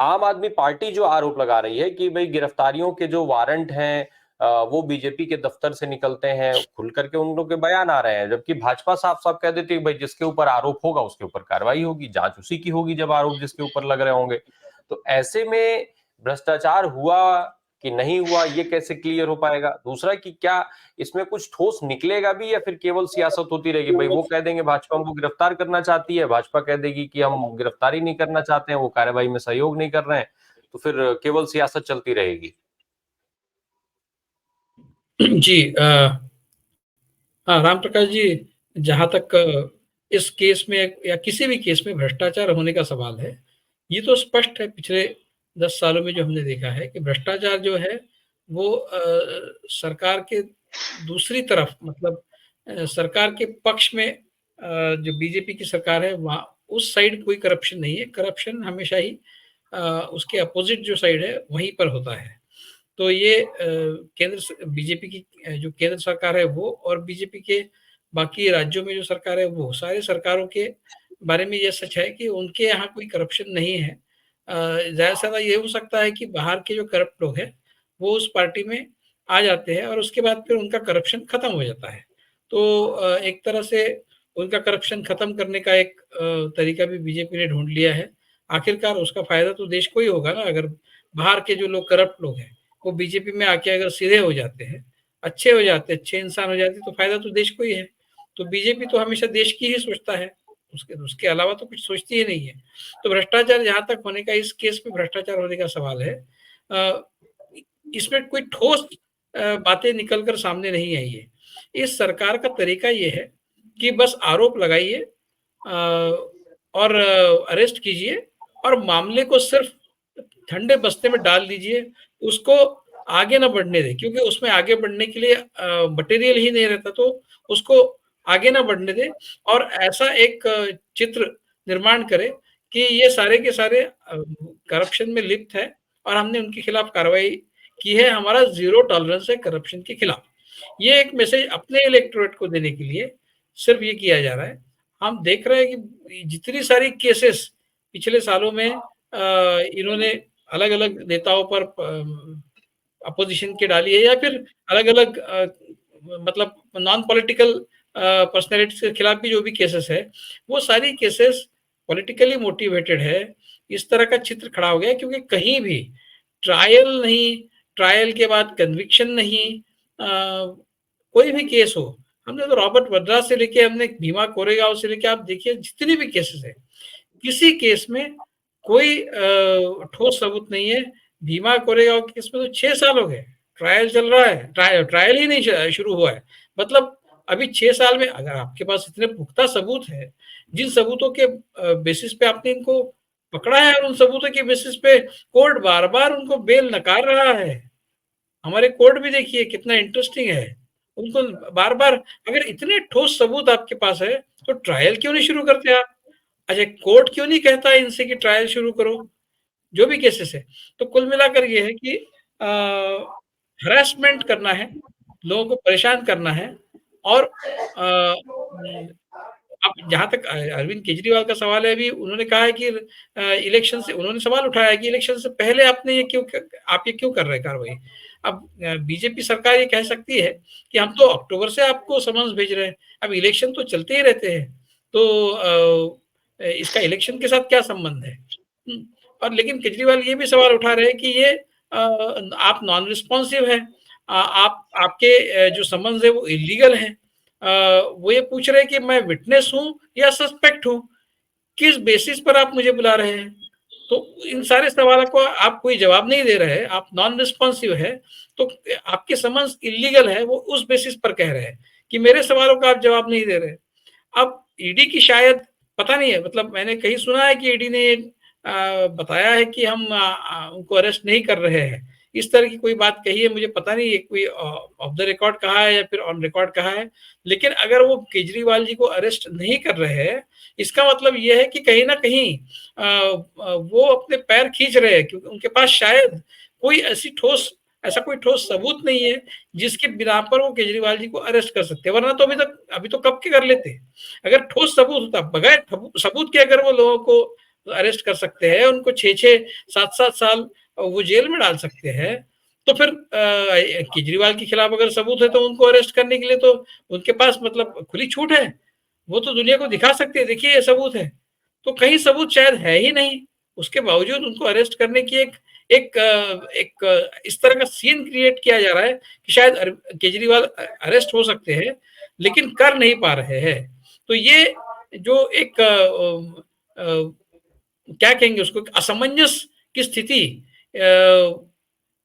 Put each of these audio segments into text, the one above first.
आम आदमी पार्टी जो आरोप लगा रही है कि भाई गिरफ्तारियों के जो वारंट हैं वो बीजेपी के दफ्तर से निकलते हैं, खुल करके उन लोगों के बयान आ रहे हैं, जबकि भाजपा साफ साफ कह देती है कि भाई जिसके ऊपर आरोप होगा उसके ऊपर कार्रवाई होगी, जांच उसी की होगी जब आरोप जिसके ऊपर लग रहे होंगे। तो ऐसे में भ्रष्टाचार हुआ कि नहीं हुआ ये कैसे क्लियर हो पाएगा? दूसरा कि क्या इसमें कुछ ठोस निकलेगा भी या फिर केवल सियासत होती रहेगी? भाई वो कह देंगे भाजपा हमको गिरफ्तार करना चाहती है, भाजपा कह देगी कि हम गिरफ्तारी नहीं करना चाहते हैं, वो कार्रवाई में सहयोग नहीं कर रहे हैं, तो फिर केवल सियासत चलती रहेगी। जी हाँ, राम प्रकाश जी, जहाँ तक इस केस में या किसी भी केस में भ्रष्टाचार होने का सवाल है, ये तो स्पष्ट है पिछले 10 सालों में जो हमने देखा है कि भ्रष्टाचार जो है वो सरकार के दूसरी तरफ, मतलब सरकार के पक्ष में जो बीजेपी की सरकार है वहाँ उस साइड कोई करप्शन नहीं है। करप्शन हमेशा ही उसके अपोजिट जो साइड है वहीं पर होता है। तो ये केंद्र बीजेपी की जो केंद्र सरकार है वो और बीजेपी के बाकी राज्यों में जो सरकार है वो सारे सरकारों के बारे में ये सच है कि उनके यहाँ कोई करप्शन नहीं है। ज़्यादा से ज़्यादा ये हो सकता है कि बाहर के जो करप्ट लोग हैं वो उस पार्टी में आ जाते हैं और उसके बाद फिर उनका करप्शन खत्म हो जाता है। तो एक तरह से उनका करप्शन खत्म करने का एक तरीका भी बीजेपी ने ढूंढ लिया है। आखिरकार उसका फायदा तो देश को ही होगा ना, अगर बाहर के जो लोग करप्ट लोग हैं वो बीजेपी में आके अगर सीधे हो जाते हैं, अच्छे हो जाते हैं, अच्छे इंसान हो जाते हैं, तो फायदा तो देश को ही है। तो बीजेपी तो हमेशा देश की ही सोचता है, उसके उसके अलावा तो कुछ सोचती ही नहीं है। तो भ्रष्टाचार जहां तक होने का, इस केस में भ्रष्टाचार होने का सवाल है, इसमें कोई ठोस बातें निकलकर सामने नहीं आई है। इस सरकार का तरीका ये है कि बस आरोप लगाइए और अरेस्ट कीजिए और मामले को सिर्फ ठंडे बस्ते में डाल दीजिए, उसको आगे ना बढ़ने दें, क्योंकि उसमें आगे बढ़ने के लिए मटेरियल ही नहीं रहता, तो उसको आगे ना बढ़ने दें और ऐसा एक चित्र निर्माण करें कि ये सारे के सारे करप्शन में लिप्त है और हमने उनके खिलाफ कार्रवाई की है, हमारा जीरो टॉलरेंस है करप्शन के खिलाफ। ये एक मैसेज अपने इलेक्टोरेट को देने के लिए सिर्फ ये किया जा रहा है। हम देख रहे हैं कि जितनी सारी केसेस पिछले सालों में इन्होंने अलग-अलग नेताओं पर अपोजिशन की डाली है या फिर अलग-अलग मतलब नॉन पॉलिटिकल पर्सनैलिटीज के खिलाफ भी जो भी केसेस है, वो सारी केसेस पॉलिटिकली मोटिवेटेड है। इस तरह का चित्र खड़ा हो गया क्योंकि कहीं भी ट्रायल नहीं, ट्रायल के बाद कन्विक्शन नहीं, कोई भी केस हो, हमने तो रॉबर्ट वड्रा से लेके हमने भीमा कोरेगांव से लेके आप देखिए जितनी भी केसेस है, किसी केस में कोई ठोस सबूत नहीं है। भीमा कोरेगांव के केस में तो 6 साल हो गए, ट्रायल चल रहा है, ट्रायल ही नहीं शुरू हुआ है। मतलब अभी 6 साल में अगर आपके पास इतने पुख्ता सबूत है, जिन सबूतों के बेसिस पे आपने इनको पकड़ा है और उन सबूतों के बेसिस पे कोर्ट बार-बार उनको बेल नकार रहा है। हमारे कोर्ट भी देखिए कितना इंटरेस्टिंग है। उनको बार-बार, अगर इतने ठोस सबूत आपके पास है, तो ट्रायल क्यों नहीं शुरू करते आप? अच्छा, कोर्ट क्यों नहीं कहता इनसे कि ट्रायल शुरू करो, जो भी केसेस है? तो कुल मिलाकर ये है कि हरासमेंट करना है, लोगों को परेशान करना है और अब जहाँ तक अरविंद केजरीवाल का सवाल है, अभी उन्होंने कहा है कि इलेक्शन से उन्होंने सवाल उठाया है कि इलेक्शन से पहले आपने ये क्यों आप ये क्यों कर रहे हैं कार्रवाई? अब बीजेपी सरकार ये कह सकती है कि हम तो अक्टूबर से आपको समन्स भेज रहे हैं, अब इलेक्शन तो चलते ही रहते हैं, तो इसका इलेक्शन के साथ क्या संबंध है? और लेकिन केजरीवाल ये भी सवाल उठा रहे हैं कि ये आप नॉन रिस्पॉन्सिव है, आप आपके जो समन्स है वो इलीगल है। वो ये पूछ रहे हैं कि मैं विटनेस हूँ या सस्पेक्ट हूँ, किस बेसिस पर आप मुझे बुला रहे हैं? तो इन सारे सवालों को आप कोई जवाब नहीं दे रहे हैं, आप नॉन रिस्पॉन्सिव है, तो आपके समन्स इलीगल है, वो उस बेसिस पर कह रहे हैं कि मेरे सवालों का आप जवाब नहीं दे रहे। अब ईडी की शायद पता नहीं है, मतलब मैंने कहीं सुना है कि ईडी ने बताया है कि हम उनको अरेस्ट नहीं कर रहे हैं। इस तरह की कोई बात कही है, मुझे पता नहीं है कोई ऑफ द रिकॉर्ड कहा है या फिर ऑन रिकॉर्ड कहा है। लेकिन अगर वो केजरीवाल जी को अरेस्ट नहीं कर रहे हैं, इसका मतलब ये है कि कहीं न कहीं वो अपने पैर खींच रहे हैं, क्योंकि उनके पास शायद कोई ऐसा कोई ठोस सबूत नहीं है, जिसके बिना पर वो केजरीवाल जी को अरेस्ट कर सकते हैं, वरना तो अभी तो कब के कर लेते। अगर ठोस सबूत होता, बगैर सबूत के अगर वो लोगों को अरेस्ट कर सकते हैं, उनको 6-6, 7-7 साल वो जेल में डाल सकते हैं, तो फिर केजरीवाल के खिलाफ अगर सबूत है तो उनको अरेस्ट करने के लिए तो उनके पास मतलब खुली छूट है। वो तो दुनिया को दिखा सकते हैं, देखिए ये सबूत है। तो कहीं सबूत शायद है ही नहीं, उसके बावजूद उनको अरेस्ट करने की एक इस तरह का सीन क्रिएट किया जा रहा है कि शायद केजरीवाल अरेस्ट हो सकते हैं, लेकिन कर नहीं पा रहे हैं। तो ये जो एक क्या कहेंगे उसको, असमंजस की स्थिति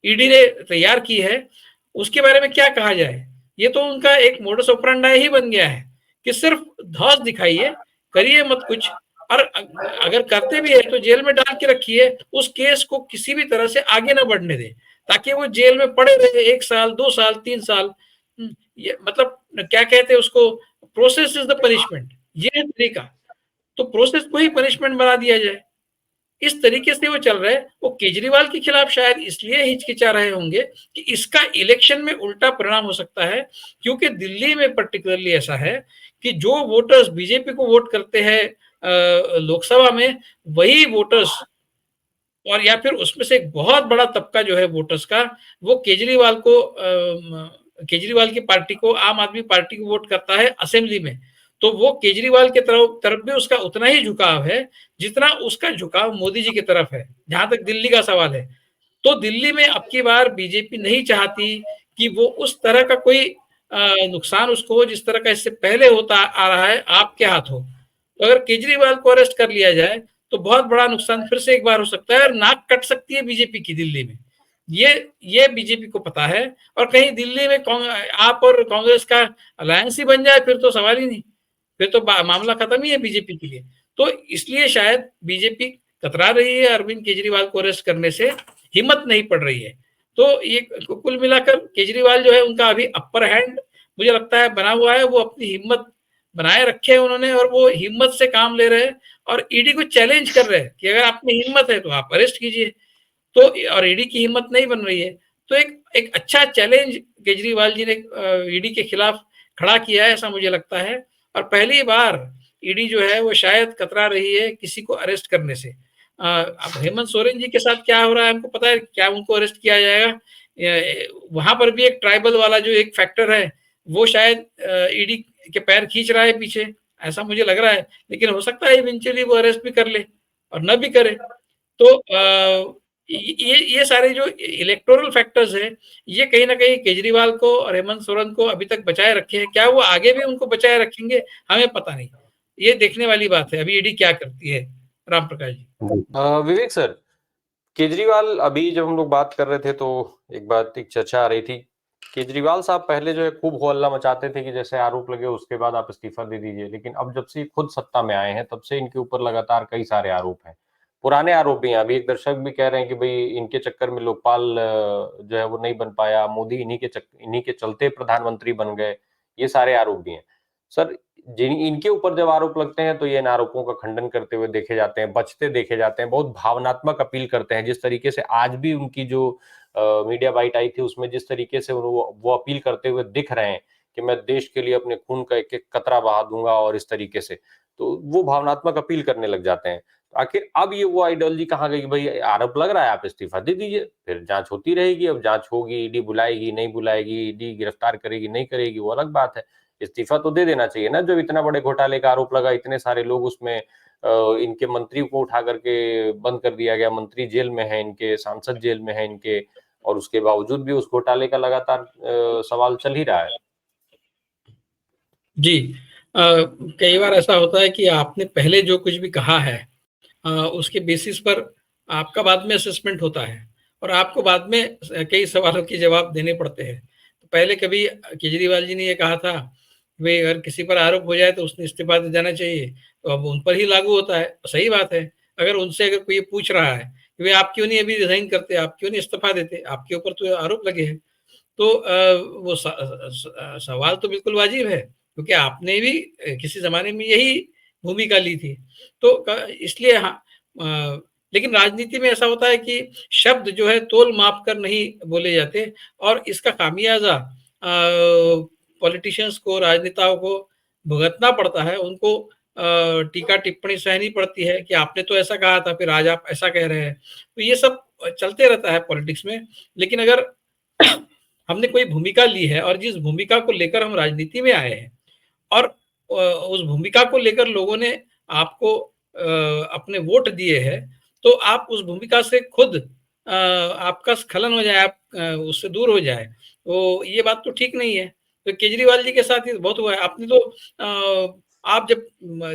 ईडी ने तैयार की है, उसके बारे में क्या कहा जाए? ये तो उनका एक मोडस ऑपरेंडी ही बन गया है कि सिर्फ धौंस दिखाइए, करिए मत कुछ, और अगर करते भी है तो जेल में डाल के रखिए, उस केस को किसी भी तरह से आगे ना बढ़ने दें, ताकि वो जेल में पड़े रहे 1 साल, 2 साल, 3 साल। ये मतलब क्या कहते हैं उसको, प्रोसेस इज द पनिशमेंट, ये है तरीका। तो प्रोसेस को ही पनिशमेंट बना दिया जाए, इस तरीके से वो चल रहा है। वो केजरीवाल के खिलाफ शायद इसलिए हिचकिचा रहे होंगे कि इसका इलेक्शन में उल्टा परिणाम हो सकता है, क्योंकि दिल्ली में पर्टिकुलरली ऐसा है कि जो वोटर्स बीजेपी को वोट करते हैं लोकसभा में, वही वोटर्स, और या फिर उसमें से एक बहुत बड़ा तबका जो है वोटर्स का, वो केजरीवाल की पार्टी को, आम आदमी पार्टी को वोट करता है असेंबली में। तो वो केजरीवाल के तरफ भी उसका उतना ही झुकाव है जितना उसका झुकाव मोदी जी की तरफ है, जहां तक दिल्ली का सवाल है। तो दिल्ली में अब की बार बीजेपी नहीं चाहती कि वो उस तरह का कोई नुकसान उसको हो जिस तरह का इससे पहले होता आ रहा है आपके हाथों। तो अगर केजरीवाल को अरेस्ट कर लिया जाए तो बहुत बड़ा नुकसान फिर से एक बार हो सकता है, और नाक कट सकती है बीजेपी की दिल्ली में। ये बीजेपी को पता है, और कहीं दिल्ली में आप और कांग्रेस का अलायंस ही बन जाए फिर तो सवाल ही नहीं, फिर तो मामला खत्म ही है बीजेपी के लिए। तो इसलिए शायद बीजेपी कतरा रही है अरविंद केजरीवाल को अरेस्ट करने से, हिम्मत नहीं पड़ रही है। तो ये कुल मिलाकर केजरीवाल जो है उनका अभी अपर हैंड मुझे लगता है बना हुआ है, वो अपनी हिम्मत बनाए रखे है उन्होंने, और वो हिम्मत से काम ले रहे हैं, और ईडी को चैलेंज कर रहे हैं कि अगर आप में हिम्मत है तो आप अरेस्ट कीजिए। तो और ईडी की हिम्मत नहीं बन रही है, तो एक एक अच्छा चैलेंज केजरीवाल जी ने ईडी के खिलाफ खड़ा किया है, ऐसा मुझे लगता है। और पहली बार ईडी जो है वो शायद कतरा रही है किसी को अरेस्ट करने से। अब हेमंत सोरेन जी के साथ क्या हो रहा है हमको पता है, क्या उनको अरेस्ट किया जाएगा? वहां पर भी एक ट्राइबल वाला जो एक फैक्टर है वो शायद ईडी के पैर खींच रहा है पीछे, ऐसा मुझे लग रहा है। लेकिन हो सकता है इवेंचुअली वो अरेस्ट भी कर ले और न भी करे। तो ये सारे जो इलेक्टोरल फैक्टर्स हैं, ये कहीं ना कहीं केजरीवाल को और हेमंत सोरेन को अभी तक बचाए रखे हैं। क्या वो आगे भी उनको बचाए रखेंगे, हमें पता नहीं, ये देखने वाली बात है अभी ईडी क्या करती है। राम प्रकाश जी। विवेक सर, केजरीवाल, अभी जब हम लोग बात कर रहे थे तो एक चर्चा आ रही थी, केजरीवाल साहब पहले जो है खूब हो हल्ला मचाते थे कि जैसे आरोप लगे उसके बाद आप इस्तीफा दे दीजिए, लेकिन अब जब से खुद सत्ता में आए हैं तब से इनके ऊपर लगातार कई सारे आरोप हैं, पुराने आरोप भी हैं। अभी एक दर्शक भी कह रहे हैं कि भाई इनके चक्कर में लोकपाल जो है वो नहीं बन पाया, मोदी इन्हीं के चलते प्रधानमंत्री बन गए, ये सारे आरोप भी हैं। सर, जिन इनके ऊपर जब आरोप लगते हैं तो ये इन आरोपों का खंडन करते हुए देखे जाते हैं, बचते देखे जाते हैं, बहुत भावनात्मक अपील करते हैं। जिस तरीके से आज भी उनकी जो मीडिया बाइट आई थी उसमें जिस तरीके से वो अपील करते हुए दिख रहे हैं कि मैं देश के लिए अपने खून का एक एक कतरा बहा दूंगा, और इस तरीके से तो वो भावनात्मक अपील करने लग जाते हैं। तो आखिर अब ये वो आइडियोलॉजी कहाँ गई? भाई आरोप लग रहा है, आप इस्तीफा दे दीजिए, फिर जांच होती रहेगी। अब जांच होगी, ईडी बुलाएगी नहीं बुलाएगी, ईडी गिरफ्तार करेगी नहीं करेगी, वो अलग बात है। इस्तीफा तो दे देना चाहिए ना, जब इतना बड़े घोटाले का आरोप लगा, इतने सारे लोग उसमें, इनके मंत्री को उठा करके बंद कर दिया गया, मंत्री जेल में है इनके, सांसद जेल में है इनके, और उसके बावजूद भी उस घोटाले का लगातार सवाल चल ही रहा है। जी, कई बार ऐसा होता है कि आपने पहले जो कुछ भी कहा है उसके बेसिस पर आपका बाद में असेसमेंट होता है, और आपको बाद में कई सवालों के जवाब देने पड़ते हैं। तो पहले कभी केजरीवाल जी ने ये कहा था वे अगर किसी पर आरोप हो जाए तो उसने इस्तीफा दे देना चाहिए, तो अब उन पर ही लागू होता है। सही बात है, अगर उनसे अगर कोई पूछ रहा है कि वे आप क्यों नहीं अभी रिजाइन करते, आप क्यों नहीं इस्तीफा देते, आपके ऊपर तो आरोप लगे हैं, तो वो सवाल तो बिल्कुल वाजिब है, क्योंकि आपने भी किसी ज़माने में यही भूमिका ली थी। तो इसलिए हाँ, लेकिन राजनीति में ऐसा होता है कि शब्द जो है तोल-माप कर नहीं बोले जाते, और इसका खामियाज़ा पॉलिटिशियंस को, राजनेताओं को भुगतना पड़ता है। उनको टीका टिप्पणी सहनी पड़ती है कि आपने तो ऐसा कहा था, फिर आज आप ऐसा कह रहे हैं। तो ये सब चलते रहता है पॉलिटिक्स में। लेकिन अगर हमने कोई भूमिका ली है और जिस भूमिका को लेकर हम राजनीति में आए हैं और उस भूमिका को लेकर लोगों ने आपको अपने वोट दिए हैं, तो आप उस भूमिका से खुद आपका स्खलन हो जाए, आप उससे दूर हो जाए, तो ये बात तो ठीक नहीं है। तो केजरीवाल जी के साथ ये बहुत हुआ है। आपने तो आप जब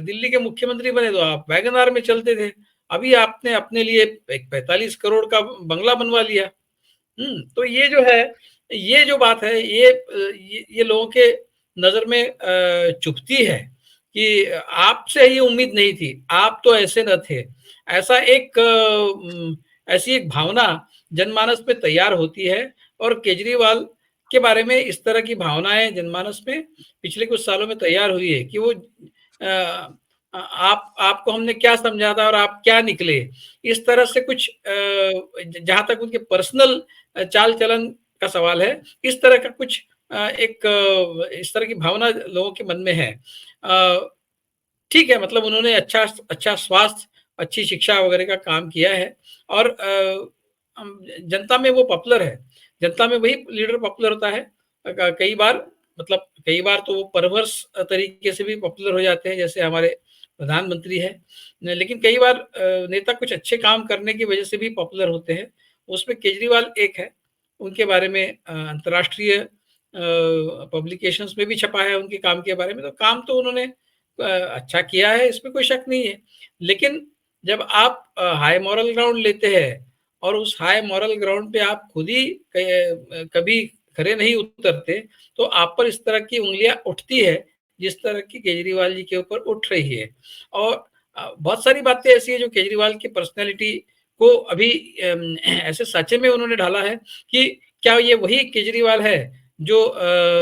दिल्ली के मुख्यमंत्री बने तो आप वैगन में चलते थे, अभी आपने अपने लिए एक 45 करोड़ का बंगला बनवा लिया। तो ये जो है, ये जो बात है, ये लोगों के नजर में चुभती है कि आपसे ये उम्मीद नहीं थी, आप तो ऐसे न थे। ऐसा एक ऐसी एक भावना जनमानस में तैयार होती है और केजरीवाल के बारे में इस तरह की भावनाएं जनमानस में पिछले कुछ सालों में तैयार हुई है कि वो आपको हमने क्या समझा था और आप क्या निकले, इस तरह से कुछ जहां तक उनके पर्सनल चाल चलन का सवाल है, इस तरह का कुछ इस तरह की भावना लोगों के मन में है। ठीक है, मतलब उन्होंने अच्छा स्वास्थ्य, अच्छी शिक्षा वगैरह का काम किया है और जनता में वो पॉपुलर है। जनता में वही लीडर पॉपुलर होता है। कई बार, मतलब कई बार तो वो परवर्स तरीके से भी पॉपुलर हो जाते हैं, जैसे हमारे प्रधानमंत्री है। लेकिन कई बार नेता कुछ अच्छे काम करने की वजह से भी पॉपुलर होते हैं। उसमें केजरीवाल एक है। उनके बारे में अंतर्राष्ट्रीय पब्लिकेशंस में भी छपा है उनके काम के बारे में। तो काम तो उन्होंने अच्छा किया है, इसमें कोई शक नहीं है। लेकिन जब आप हाई मॉरल ग्राउंड लेते हैं और उस हाई मॉरल ग्राउंड पे आप खुद ही कभी खड़े नहीं उतरते, तो आप पर इस तरह की उंगलियां उठती है जिस तरह की केजरीवाल जी के ऊपर उठ रही है। और बहुत सारी बातें ऐसी है जो केजरीवाल की पर्सनैलिटी को अभी ऐसे साँचे में उन्होंने ढाला है कि क्या ये वही केजरीवाल है जो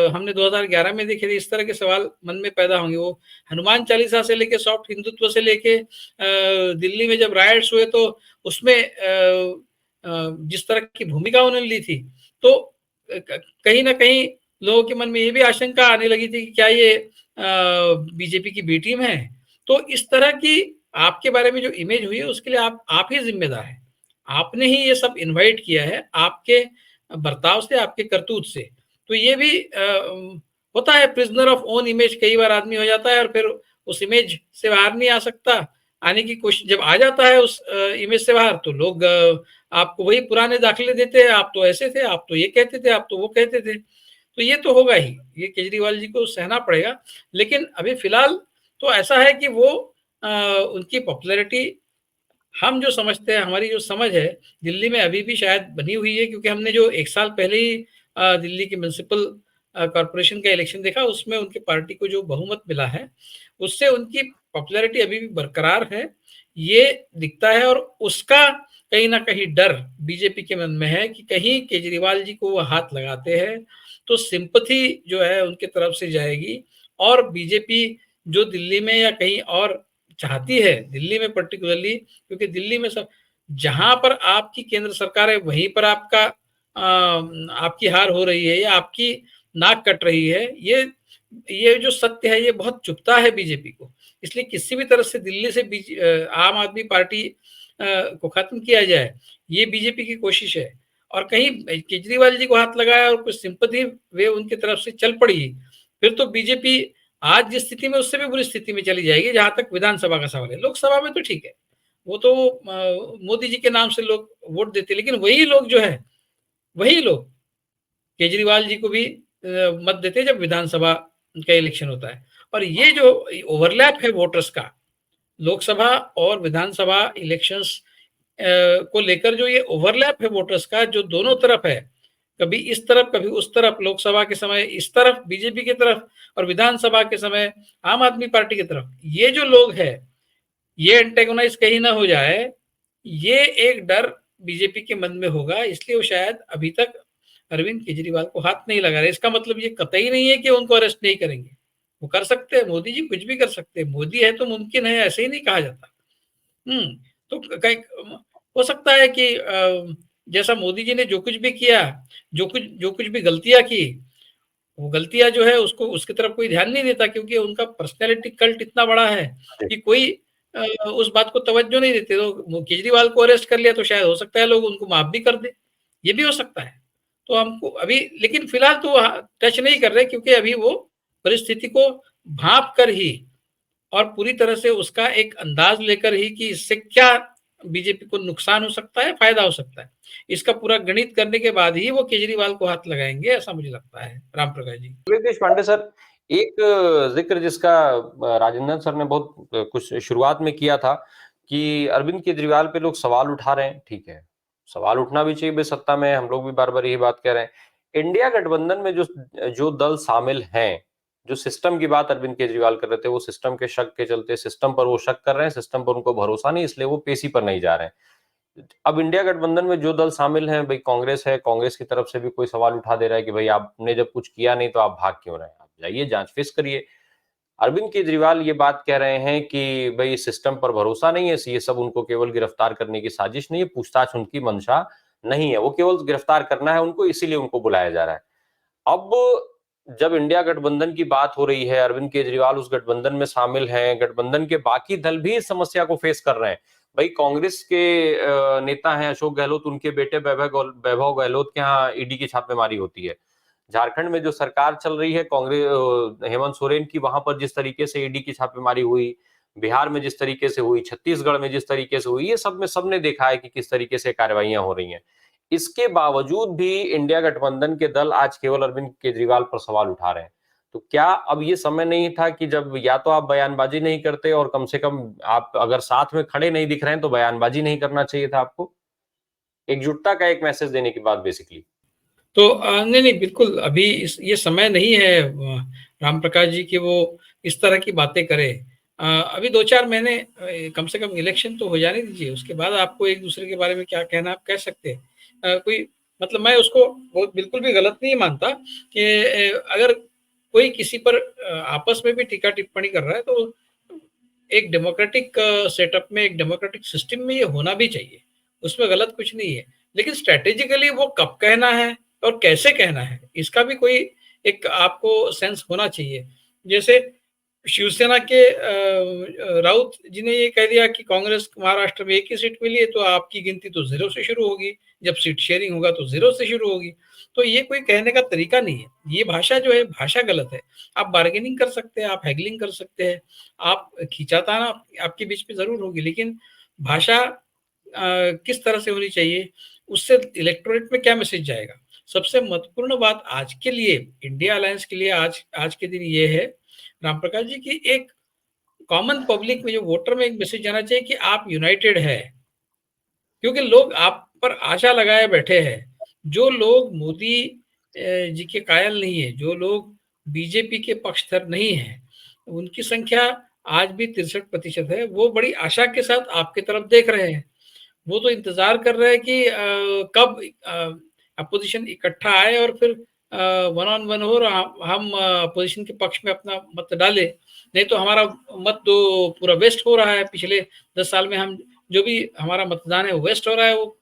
हमने 2011 में देखे थे। इस तरह के सवाल मन में पैदा होंगे। वो हनुमान चालीसा से लेके सॉफ्ट हिंदुत्व से लेके दिल्ली में जब राइट्स हुए तो उसमें जिस तरह की भूमिका उन्होंने ली थी, तो कहीं ना कहीं लोगों के मन में ये भी आशंका आने लगी थी कि क्या ये बीजेपी की बी टीम है। तो इस तरह की आपके बारे में जो इमेज हुई है उसके लिए आप ही जिम्मेदार है। आपने ही ये सब इनवाइट किया है, आपके बर्ताव से, आपके करतूत से। तो ये भी होता है, प्रिजनर ऑफ ओन इमेज कई बार आदमी हो जाता है और फिर उस इमेज से बाहर नहीं आ सकता। आने की कोशिश जब आ जाता है उस इमेज से बाहर, तो लोग आपको वही पुराने दाखिले देते हैं, आप तो ऐसे थे, आप तो ये कहते थे, आप तो वो कहते थे। तो ये तो होगा ही, ये केजरीवाल जी को सहना पड़ेगा। लेकिन अभी फिलहाल तो ऐसा है कि वो उनकी पॉपुलैरिटी हम जो समझते हैं, हमारी जो समझ है दिल्ली में अभी भी शायद बनी हुई है, क्योंकि हमने जो एक साल पहले ही दिल्ली के म्युनिसिपल कॉरपोरेशन का इलेक्शन देखा, उसमें उनकी पार्टी को जो बहुमत मिला है उससे उनकी पॉपुलैरिटी अभी भी बरकरार है, ये दिखता है। और उसका कहीं ना कहीं डर बीजेपी के मन में है कि कहीं केजरीवाल जी को वो हाथ लगाते हैं तो सिंपथी जो है उनके तरफ से जाएगी और बीजेपी जो दिल्ली में या कहीं और चाहती है, दिल्ली में पर्टिकुलरली, क्योंकि दिल्ली में सब जहां पर आपकी केंद्र सरकार है वहीं पर आपका आपकी हार हो रही है या आपकी नाक कट रही है, ये जो सत्य है ये बहुत चुभता है बीजेपी को। इसलिए किसी भी तरह से दिल्ली से आम आदमी पार्टी को खत्म किया जाए, ये बीजेपी की कोशिश है। और कहीं केजरीवाल जी को हाथ लगाया और कुछ सिंपथी वे उनकी तरफ से चल पड़ी, फिर तो बीजेपी आज जिस स्थिति में उससे भी बुरी स्थिति में चली जाएगी। जहां तक विधानसभा का सवाल है, लोकसभा में तो ठीक है, वो तो मोदी जी के नाम से लोग वोट देते, लेकिन वही लोग जो है, वही लोग केजरीवाल जी को भी मत देते जब विधानसभा का इलेक्शन होता है। और ये जो ओवरलैप है वोटर्स का लोकसभा और विधानसभा इलेक्शंस को लेकर, जो ये ओवरलैप है वोटर्स का, जो दोनों तरफ है, कभी इस तरफ कभी उस तरफ, लोकसभा के समय इस तरफ बीजेपी की तरफ और विधानसभा के समय आम आदमी पार्टी की तरफ, ये जो लोग हैं ये एंटेगोनाइज कहीं ना हो जाए, ये एक डर बीजेपी के मन में होगा। इसलिए वो शायद अभी तक अरविंद केजरीवाल को हाथ नहीं लगा रहे। इसका मतलब ये कतई नहीं है कि उनको अरेस्ट नहीं करेंगे, वो कर सकते हैं, मोदी जी कुछ भी कर सकते हैं, मोदी है तो मुमकिन है, ऐसे ही नहीं कहा जाता। तो कहीं हो सकता है कि जैसा मोदी जी ने जो कुछ भी किया, जो कुछ भी गलतियां की, वो गलतियाँ जो है उसको उसकी तरफ कोई ध्यान नहीं देता, क्योंकि उनका पर्सनैलिटी कल्ट इतना बड़ा है कि कोई उस बात को तवज्जो नहीं देते। तो केजरीवाल को अरेस्ट कर लिया तो शायद हो सकता है लोग उनको माफ़ भी कर दें, ये भी हो सकता है। तो हमको अभी लेकिन फिलहाल तो टच नहीं कर रहे, क्योंकि अभी वो परिस्थिति को भाँप कर ही और पूरी तरह से उसका एक अंदाज लेकर ही कि इससे क्या बीजेपी को नुकसान हो सकता है, फायदा हो सकता है, इसका पूरा गणित करने के बाद ही वो केजरीवाल को हाथ लगाएंगे, ऐसा मुझे लगता है। राम प्रकाश जी। विवेक देशपांडे सर, एक जिक्र जिसका राजेंद्र सर ने बहुत कुछ शुरुआत में किया था कि अरविंद केजरीवाल पे लोग सवाल उठा रहे हैं, ठीक है, सवाल उठना भी चाहिए, सत्ता में हम लोग भी बार बार यही बात कह रहे हैं। इंडिया गठबंधन में जो जो दल शामिल हैं, जो सिस्टम की बात अरविंद केजरीवाल कर रहे थे, वो सिस्टम के शक के चलते सिस्टम पर वो शक कर रहे हैं, सिस्टम पर उनको भरोसा नहीं, इसलिए वो पेशी पर नहीं जा रहे हैं। अब इंडिया गठबंधन में जो दल शामिल हैं, भाई कांग्रेस है, कांग्रेस की तरफ से भी कोई सवाल उठा दे रहा है कि भाई आपने जब कुछ किया नहीं तो आप भाग क्यों रहे हैं, आप जाइए जांच फेस करिए। अरविंद केजरीवाल ये बात कह रहे हैं कि भाई सिस्टम पर भरोसा नहीं है, ये सब उनको केवल गिरफ्तार करने की साजिश नहीं है, पूछताछ उनकी मंशा नहीं है, वो केवल गिरफ्तार करना है उनको, इसीलिए उनको बुलाया जा रहा है। अब जब इंडिया गठबंधन की बात हो रही है, अरविंद केजरीवाल उस गठबंधन में शामिल हैं, गठबंधन के बाकी दल भी इस समस्या को फेस कर रहे हैं। भाई कांग्रेस के नेता हैं अशोक गहलोत, उनके बेटे वैभव गहलोत के यहाँ ईडी की छापेमारी होती है। झारखंड में जो सरकार चल रही है कांग्रेस हेमंत सोरेन की, वहां पर जिस तरीके से ईडी की छापेमारी हुई, बिहार में जिस तरीके से हुई, छत्तीसगढ़ में जिस तरीके से हुई, ये सब में सबने देखा है कि किस तरीके से कार्रवाइयां हो रही हैं। इसके बावजूद भी इंडिया गठबंधन के दल आज केवल अरविंद केजरीवाल पर सवाल उठा रहे हैं। तो क्या अब ये समय नहीं था कि जब या तो आप बयानबाजी नहीं करते और कम से कम आप अगर साथ में खड़े नहीं दिख रहे हैं तो बयानबाजी नहीं करना चाहिए था आपको, एकजुटता का एक मैसेज देने की बात बेसिकली। तो नहीं, नहीं, बिल्कुल अभी ये समय नहीं है राम प्रकाश जी कि वो इस तरह की बातें करें। अभी 2-4 महीने कम से कम इलेक्शन तो हो जाने दीजिए, उसके बाद आपको एक-दूसरे के बारे में क्या कहना आप कह सकते हैं। कोई मतलब मैं उसको वो बिल्कुल भी गलत नहीं मानता कि अगर कोई किसी पर आपस में भी टीका-टिप्पणी कर रहा है तो एक डेमोक्रेटिक सेटअप में, एक डेमोक्रेटिक सिस्टम में ये होना भी चाहिए, उसमें गलत कुछ नहीं है। लेकिन स्ट्रैटेजिकली वो कब कहना है और कैसे कहना है, इसका भी कोई एक आपको सेंस होना चाहिए। जैसे शिवसेना के राउत जी ने ये कह दिया कि कांग्रेस महाराष्ट्र में 1 ही सीट मिली है तो आपकी गिनती तो 0 से शुरू होगी, जब सीट शेयरिंग होगा तो 0 से शुरू होगी। तो ये कोई कहने का तरीका नहीं है, ये भाषा जो है भाषा गलत है। आप बार्गेनिंग कर सकते हैं, आप हैगलिंग कर सकते हैं, आप खींचाताना आपके बीच में ज़रूर होगी, लेकिन भाषा किस तरह से होनी चाहिए, उससे इलेक्टोरेट में क्या मैसेज जाएगा। सबसे महत्वपूर्ण बात आज के लिए, इंडिया अलायंस के लिए आज आज के दिन ये है राम प्रकाश जी की एक कॉमन पब्लिक में जो वोटर में एक मैसेज जाना चाहिए कि आप यूनाइटेड है, क्योंकि लोग आप पर आशा लगाए बैठे हैं। जो लोग मोदी जी के कायल नहीं है, जो लोग बीजेपी के पक्षधर नहीं है, उनकी संख्या आज भी 63% है। वो बड़ी आशा के साथ आपकी तरफ देख रहे हैं। वो तो इंतजार कर रहे हैं कि कब अपोजिशन इकट्ठा आए और फिर वन ऑन वन हो और हम अपोजिशन के पक्ष में अपना मत डालें। नहीं तो हमारा मत तो पूरा वेस्ट हो रहा है। पिछले 10 साल में हम जो भी हमारा मतदान है वो वेस्ट हो रहा है। वो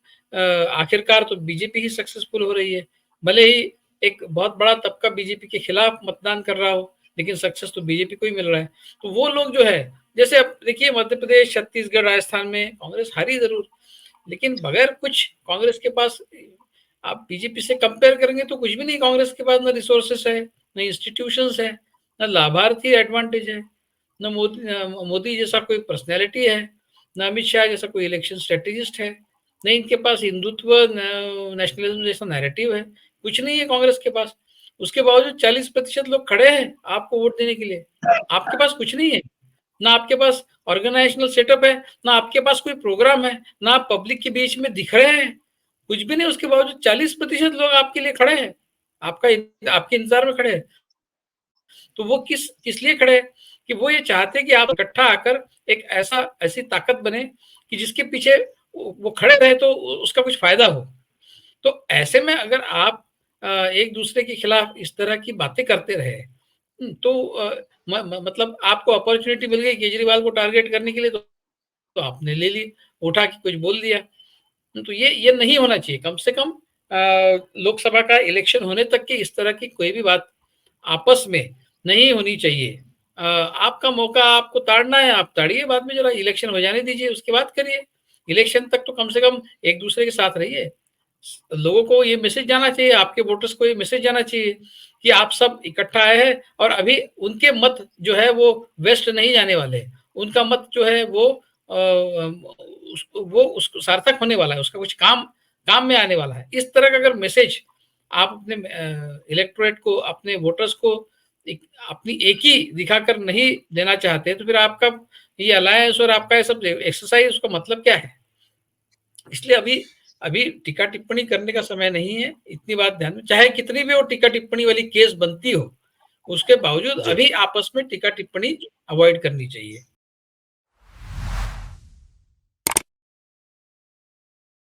आखिरकार तो बीजेपी ही सक्सेसफुल हो रही है। भले ही एक बहुत बड़ा तबका बीजेपी के खिलाफ मतदान कर रहा हो, लेकिन सक्सेस तो बीजेपी को ही मिल रहा है। तो वो लोग जो है, जैसे अब देखिए मध्य प्रदेश, छत्तीसगढ़, राजस्थान में कांग्रेस हारी जरूर, लेकिन बगैर कुछ कांग्रेस के पास, आप बीजेपी से कंपेयर करेंगे तो कुछ भी नहीं कांग्रेस के पास, न रिसोर्सेस है, न इंस्टीट्यूशंस है, न लाभार्थी एडवांटेज है, न मोदी जैसा कोई पर्सनैलिटी है, न अमित शाह जैसा कोई इलेक्शन स्ट्रेटेजिस्ट है, न इनके पास हिंदुत्व नेशनलिज्म जैसा नैरेटिव है, कुछ नहीं है कांग्रेस के पास। उसके बावजूद 40% लोग खड़े हैं आपको वोट देने के लिए। आपके पास कुछ नहीं है, ना आपके पास ऑर्गेनाइजेशनल सेटअप है, ना आपके पास कोई प्रोग्राम है, ना आप पब्लिक के बीच में दिख रहे हैं, कुछ भी नहीं। उसके बावजूद 40% लोग आपके लिए खड़े हैं, आपका आपके इंतजार में खड़े हैं। तो वो किस किस लिए खड़े हैं कि वो ये चाहते हैं कि आप इकट्ठा आकर एक ऐसी ताकत बने कि जिसके पीछे वो खड़े रहे तो उसका कुछ फायदा हो। तो ऐसे में अगर आप एक दूसरे के खिलाफ इस तरह की बातें करते रहे, तो मतलब आपको अपॉर्चुनिटी मिल गई केजरीवाल को टारगेट करने के लिए, तो आपने ले ली, उठा के कुछ बोल दिया। तो ये नहीं होना चाहिए। कम से कम लोकसभा का इलेक्शन होने तक की इस तरह की कोई भी बात आपस में नहीं होनी चाहिए। आपका मौका आपको ताड़ना है, आप ताड़िए, बाद में जरा इलेक्शन हो जाने दीजिए, उसके बाद करिए। इलेक्शन तक तो कम से कम एक दूसरे के साथ रहिए। लोगों को ये मैसेज जाना चाहिए, आपके वोटर्स को ये मैसेज जाना चाहिए कि आप सब इकट्ठा आए हैं और अभी उनके मत जो है वो वेस्ट नहीं जाने वाले। उनका मत जो है वो उसको सार्थक होने वाला है, उसका कुछ काम में आने वाला है। इस तरह का अगर मैसेज आप अपने इलेक्टोरेट को, अपने वोटर्स को अपनी एक ही दिखाकर नहीं देना चाहते, तो फिर आपका ये अलायंस और आपका ये सब एक्सरसाइज, उसका मतलब क्या है? इसलिए अभी टीका टिप्पणी करने का समय नहीं है। इतनी बात ध्यान में, चाहे कितनी भी वो टीका टिप्पणी वाली केस बनती हो, उसके बावजूद अभी आपस में टीका टिप्पणी अवॉइड करनी चाहिए।